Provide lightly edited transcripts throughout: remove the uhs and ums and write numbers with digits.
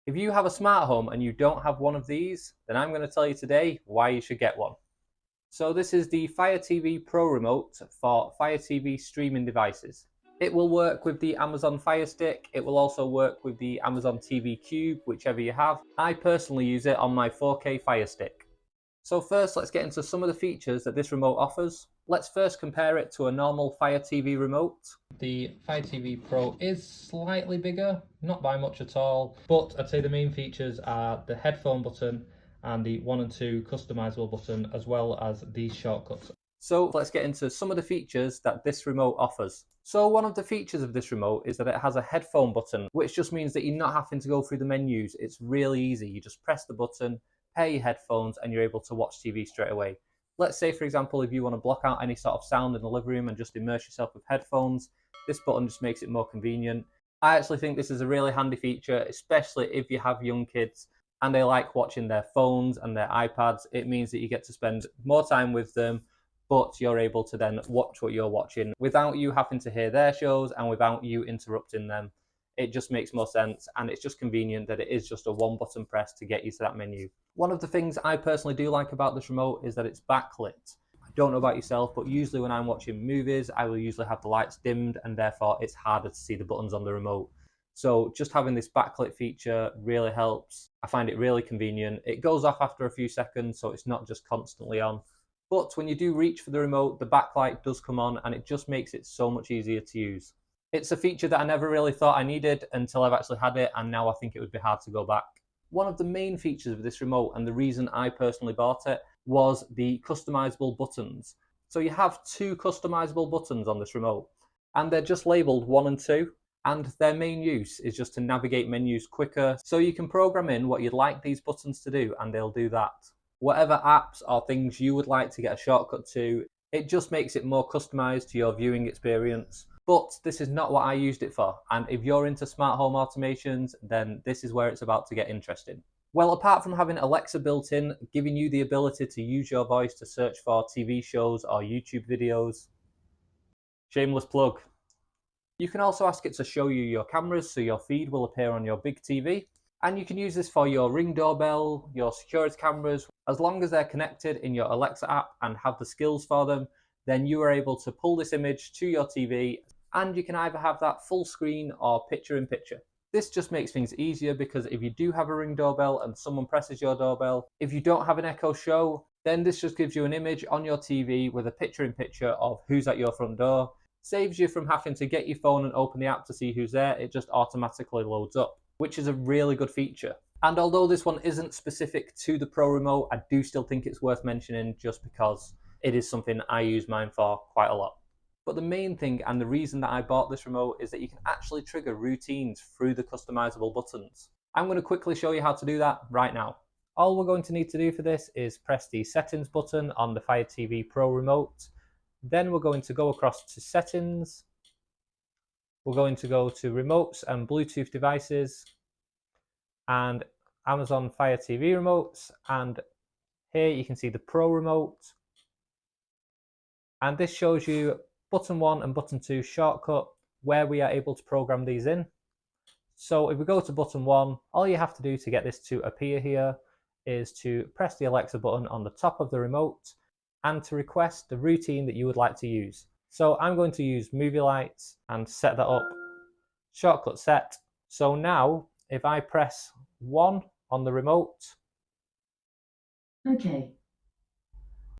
If you have a smart home and you don't have one of these, then I'm going to tell you today why you should get one. So this is the Fire TV Pro Remote for Fire TV streaming devices. It will work with the Amazon Fire Stick. It will also work with the Amazon TV Cube, whichever you have. I personally use it on my 4K Fire Stick. So first, let's get into some of the features that this remote offers. Let's first compare it to a normal Fire TV remote. The Fire TV Pro is slightly bigger, not by much at all, but I'd say the main features are the headphone button and the 1 and 2 customizable button, as well as these shortcuts. So let's get into some of the features that this remote offers. So one of the features of this remote is that it has a headphone button, which just means that you're not having to go through the menus. It's really easy. You just press the button, pair your headphones, and you're able to watch TV straight away. Let's say, for example, if you want to block out any sort of sound in the living room and just immerse yourself with headphones, this button just makes it more convenient. I actually think this is a really handy feature, especially if you have young kids and they like watching their phones and their iPads. It means that you get to spend more time with them, but you're able to then watch what you're watching without you having to hear their shows and without you interrupting them. It just makes more sense, and it's just convenient that it is just a one button press to get you to that menu. One of the things I personally do like about this remote is that it's backlit. I don't know about yourself, but usually when I'm watching movies, I will usually have the lights dimmed, and therefore it's harder to see the buttons on the remote. So just having this backlit feature really helps. I find it really convenient. It goes off after a few seconds, so it's not just constantly on. But when you do reach for the remote, the backlight does come on, and it just makes it so much easier to use. It's a feature that I never really thought I needed until I've actually had it, and now I think it would be hard to go back. One of the main features of this remote, and the reason I personally bought it, was the customizable buttons. So you have 2 customizable buttons on this remote, and they're just labeled 1 and 2, and their main use is just to navigate menus quicker, so you can program in what you'd like these buttons to do, and they'll do that. Whatever apps or things you would like to get a shortcut to, it just makes it more customized to your viewing experience. But this is not what I used it for, and if you're into smart home automations, then this is where it's about to get interesting. Well, apart from having Alexa built in, giving you the ability to use your voice to search for TV shows or YouTube videos, shameless plug. You can also ask it to show you your cameras, so your feed will appear on your big TV. And you can use this for your Ring doorbell, your security cameras. As long as they're connected in your Alexa app and have the skills for them, then you are able to pull this image to your TV, and you can either have that full screen or picture in picture. This just makes things easier, because if you do have a Ring doorbell and someone presses your doorbell, if you don't have an Echo Show, then this just gives you an image on your TV with a picture in picture of who's at your front door. Saves you from having to get your phone and open the app to see who's there. It just automatically loads up, which is a really good feature. And although this one isn't specific to the Pro Remote, I do still think it's worth mentioning, just because it is something I use mine for quite a lot. But the main thing, and the reason that I bought this remote, is that you can actually trigger routines through the customizable buttons. I'm going to quickly show you how to do that right now. All we're going to need to do for this is press the settings button on the Fire TV Pro Remote. Then we're going to go across to settings. We're going to go to remotes and Bluetooth devices and Amazon Fire TV remotes, and here you can see the Pro Remote, and this shows you button 1 and button 2 shortcut where we are able to program these in. So if we go to button 1, all you have to do to get this to appear here is to press the Alexa button on the top of the remote and to request the routine that you would like to use. So I'm going to use movie lights and set that up. Shortcut set. So now if I press 1 on the remote, okay,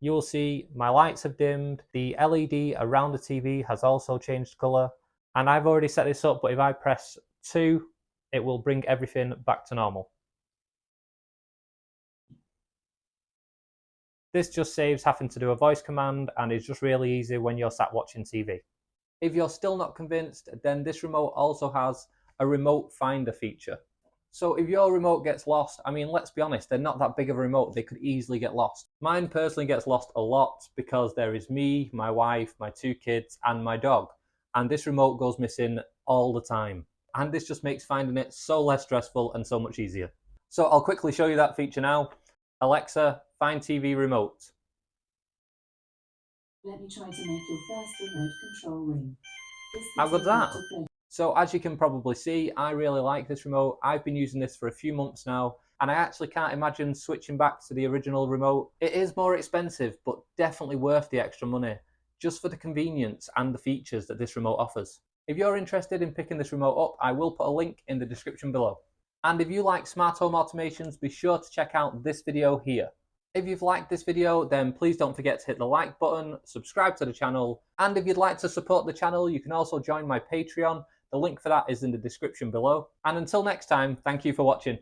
you will see my lights have dimmed, the LED around the TV has also changed colour, and I've already set this up, but if I press 2, it will bring everything back to normal. This just saves having to do a voice command, and is just really easy when you're sat watching TV. If you're still not convinced, then this remote also has a remote finder feature. So if your remote gets lost, I mean, let's be honest, they're not that big of a remote, they could easily get lost. Mine personally gets lost a lot because there is me, my wife, my 2 kids, and my dog. And this remote goes missing all the time. And this just makes finding it so less stressful and so much easier. So I'll quickly show you that feature now. Alexa, find TV remote. let me try to make your first remote control ring. How good's that? So as you can probably see, I really like this remote. I've been using this for a few months now, and I actually can't imagine switching back to the original remote. It is more expensive, but definitely worth the extra money, just for the convenience and the features that this remote offers. If you're interested in picking this remote up, I will put a link in the description below. And if you like smart home automations, be sure to check out this video here. If you've liked this video, then please don't forget to hit the like button, subscribe to the channel, and if you'd like to support the channel, you can also join my Patreon. The link for that is in the description below. And until next time, thank you for watching.